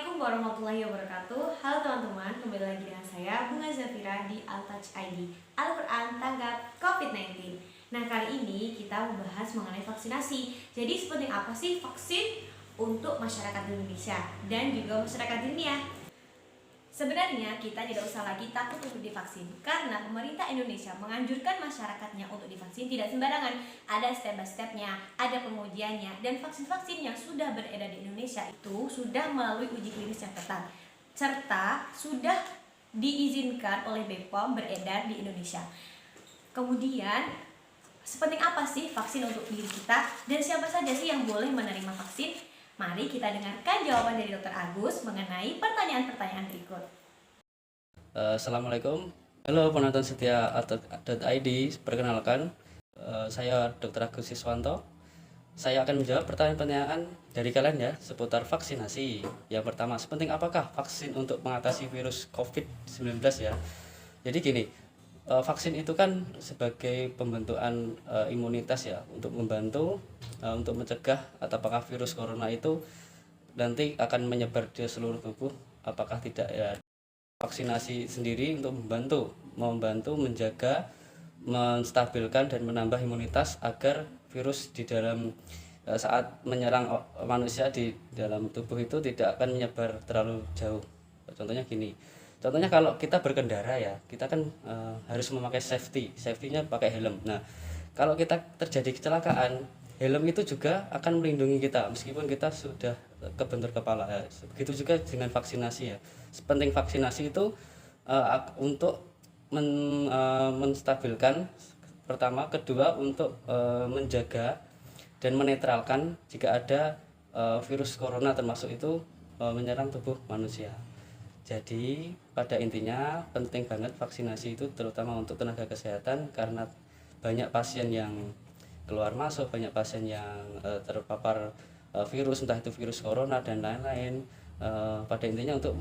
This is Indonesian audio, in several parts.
Assalamualaikum warahmatullahi wabarakatuh. Halo teman-teman, kembali lagi dengan saya Bunga Zafira di Altouch ID, Al-Quran Tanggap COVID-19. Nah, kali ini kita membahas mengenai vaksinasi. Jadi sepenting apa sih vaksin untuk masyarakat Indonesia dan juga masyarakat dunia? Sebenarnya kita tidak usah lagi takut untuk divaksin, karena pemerintah Indonesia menganjurkan masyarakatnya untuk divaksin tidak sembarangan. Ada step by stepnya, ada pengujiannya, dan vaksin-vaksin yang sudah beredar di Indonesia itu sudah melalui uji klinis yang ketat, serta sudah diizinkan oleh BPOM beredar di Indonesia. Kemudian, sepenting apa sih vaksin untuk diri kita, dan siapa saja sih yang boleh menerima vaksin? Mari kita dengarkan jawaban dari Dr. Agus mengenai pertanyaan-pertanyaan berikut. Assalamualaikum. Halo penonton setia Alt.id. Perkenalkan, saya Dr. Agus Siswanto. Saya akan menjawab pertanyaan-pertanyaan dari kalian ya seputar vaksinasi. Yang pertama, sepenting apakah vaksin untuk mengatasi virus COVID-19 ya? Jadi gini, vaksin itu kan sebagai pembentukan imunitas ya, untuk membantu untuk mencegah apakah virus corona itu nanti akan menyebar di seluruh tubuh apakah tidak ya. Vaksinasi sendiri untuk membantu menjaga, menstabilkan dan menambah imunitas agar virus di dalam saat menyerang manusia di dalam tubuh itu tidak akan menyebar terlalu jauh. Contohnya gini, contohnya kalau kita berkendara ya, kita kan harus memakai safety-nya pakai helm. Nah, kalau kita terjadi kecelakaan, helm itu juga akan melindungi kita meskipun kita sudah kebentur kepala ya. Begitu juga dengan vaksinasi ya. Penting vaksinasi itu untuk menstabilkan pertama, kedua untuk menjaga dan menetralkan jika ada virus corona termasuk itu menyerang tubuh manusia. Jadi pada intinya penting banget vaksinasi itu terutama untuk tenaga kesehatan karena banyak pasien yang keluar masuk, banyak pasien yang terpapar virus, entah itu virus corona dan lain-lain. Pada intinya untuk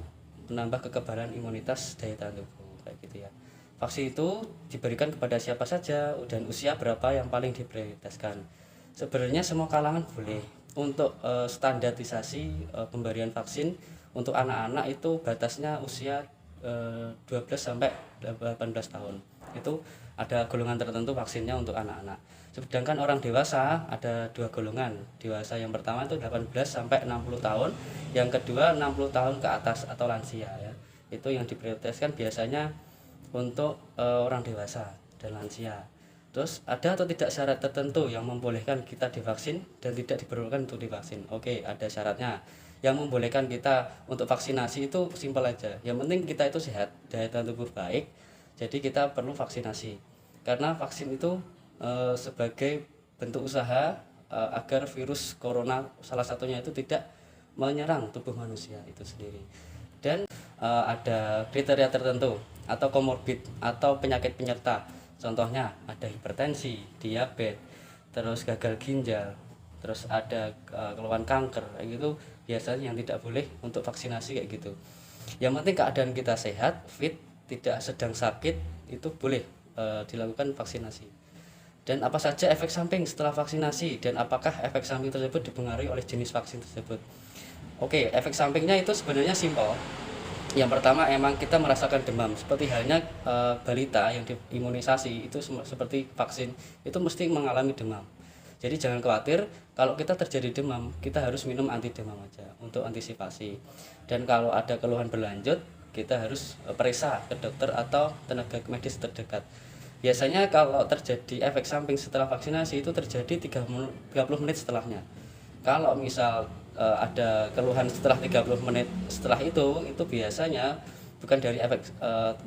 menambah kekebalan imunitas daya tahan tubuh kayak gitu ya. Vaksin itu diberikan kepada siapa saja dan usia berapa yang paling diprioritaskan. Sebenarnya semua kalangan boleh. Untuk standarisasi pemberian vaksin untuk anak-anak itu batasnya usia 12 sampai 18 tahun. Itu ada golongan tertentu vaksinnya untuk anak-anak. Sedangkan orang dewasa ada dua golongan. Dewasa yang pertama itu 18 sampai 60 tahun, yang kedua 60 tahun ke atas atau lansia ya. Itu yang diprioritaskan biasanya untuk orang dewasa dan lansia. Terus ada atau tidak syarat tertentu yang membolehkan kita divaksin dan tidak diperlukan untuk divaksin? Oke, ada syaratnya. Yang membolehkan kita untuk vaksinasi itu simpel aja. Yang penting kita itu sehat, daya tahan tubuh baik. Jadi kita perlu vaksinasi. Karena vaksin itu sebagai bentuk usaha agar virus corona salah satunya itu tidak menyerang tubuh manusia itu sendiri. Dan ada kriteria tertentu atau komorbid atau penyakit penyerta. Contohnya ada hipertensi, diabetes, terus gagal ginjal, terus ada keluhan kanker kayak gitu, biasanya yang tidak boleh untuk vaksinasi kayak gitu. Yang penting keadaan kita sehat, fit, tidak sedang sakit, itu boleh dilakukan vaksinasi. Dan apa saja efek samping setelah vaksinasi dan apakah efek samping tersebut dipengaruhi oleh jenis vaksin tersebut? Oke, efek sampingnya itu sebenarnya simpel. Yang pertama emang kita merasakan demam seperti halnya balita yang diimunisasi itu seperti vaksin itu mesti mengalami demam. Jadi jangan khawatir kalau kita terjadi demam, kita harus minum anti demam aja untuk antisipasi. Dan kalau ada keluhan berlanjut, kita harus periksa ke dokter atau tenaga medis terdekat. Biasanya kalau terjadi efek samping setelah vaksinasi itu terjadi 30 menit setelahnya. Kalau misal ada keluhan setelah 30 menit setelah itu biasanya bukan dari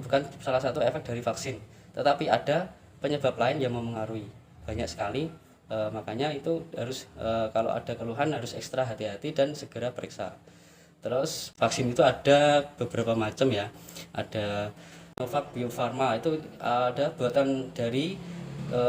bukan salah satu efek dari vaksin, tetapi ada penyebab lain yang memengaruhi. Banyak sekali, makanya itu harus kalau ada keluhan harus ekstra hati-hati dan segera periksa. Terus vaksin itu ada beberapa macam ya. Ada Sinovac Biofarma, itu ada buatan dari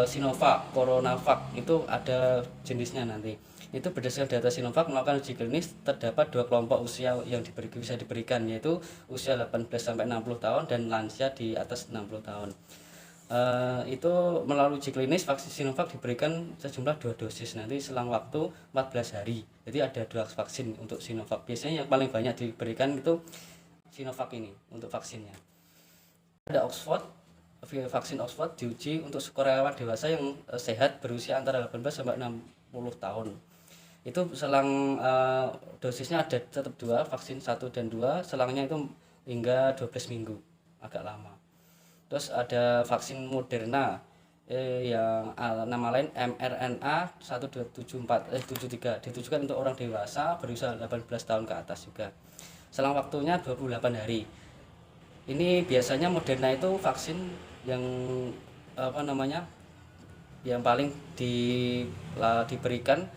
Sinovac, CoronaVac, itu ada jenisnya nanti. Itu berdasarkan data Sinovac melakukan uji klinis terdapat dua kelompok usia yang bisa diberikan, yaitu usia 18 sampai 60 tahun dan lansia di atas 60 tahun. Itu melalui uji klinis vaksin Sinovac diberikan sejumlah 2 dosis nanti selang waktu 14 hari. Jadi ada 2 vaksin untuk Sinovac. Biasanya yang paling banyak diberikan itu Sinovac ini untuk vaksinnya. Ada Oxford, vaksin Oxford diuji untuk sukarelawan dewasa yang sehat berusia antara 18 sampai 60 tahun. Itu selang dosisnya ada tetap 2, vaksin 1 dan 2, selangnya itu hingga 12 minggu, agak lama. Terus ada vaksin Moderna yang nama lain mRNA 1274 ditujukan untuk orang dewasa berusia 18 tahun ke atas juga. Selang waktunya 28 hari. Ini biasanya Moderna itu vaksin yang yang paling diberikan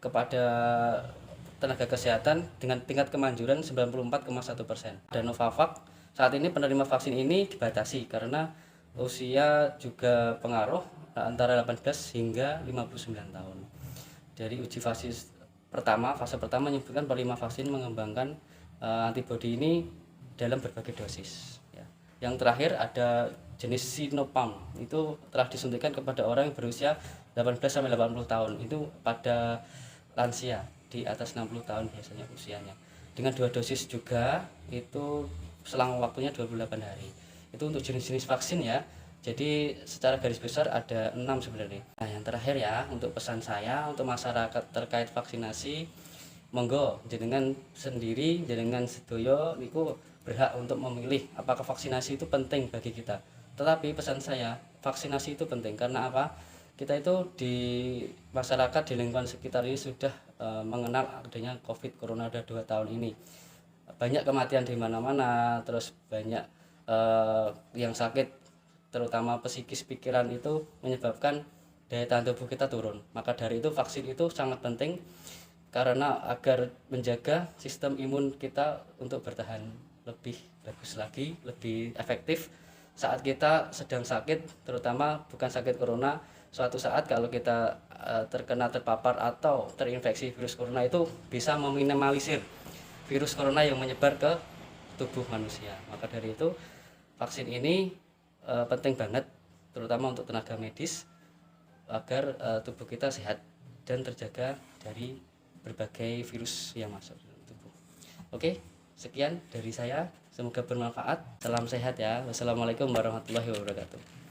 kepada tenaga kesehatan dengan tingkat kemanjuran 94,1%. Dan Novavax saat ini penerima vaksin ini dibatasi karena usia juga pengaruh antara 18 hingga 59 tahun. Dari uji fase pertama menyebutkan penerima vaksin mengembangkan antibodi ini dalam berbagai dosis. Ya. Yang terakhir ada jenis Sinopharm, itu telah disuntikan kepada orang yang berusia 18 sampai 80 tahun. Itu pada lansia di atas 60 tahun biasanya usianya. Dengan 2 dosis juga itu selang waktunya 28 hari. Itu untuk jenis-jenis vaksin ya. Jadi secara garis besar ada 6 sebenarnya. Nah, yang terakhir ya, untuk pesan saya untuk masyarakat terkait vaksinasi, monggo jenengan sendiri, jenengan sedoyo niku berhak untuk memilih apakah vaksinasi itu penting bagi kita. Tetapi pesan saya, vaksinasi itu penting karena apa? Kita itu di masyarakat di lingkungan sekitar ini sudah mengenal adanya COVID Corona udah 2 tahun ini. Banyak kematian di mana-mana, terus banyak yang sakit, terutama psikis pikiran itu menyebabkan daya tahan tubuh kita turun. Maka dari itu vaksin itu sangat penting karena agar menjaga sistem imun kita untuk bertahan lebih bagus lagi, lebih efektif saat kita sedang sakit, terutama bukan sakit corona. Suatu saat kalau kita terpapar atau terinfeksi virus corona itu bisa meminimalisir virus corona yang menyebar ke tubuh manusia. Maka dari itu vaksin ini penting banget, terutama untuk tenaga medis agar tubuh kita sehat dan terjaga dari berbagai virus yang masuk ke tubuh. Oke, sekian dari saya. Semoga bermanfaat. Salam sehat ya. Wassalamualaikum warahmatullahi wabarakatuh.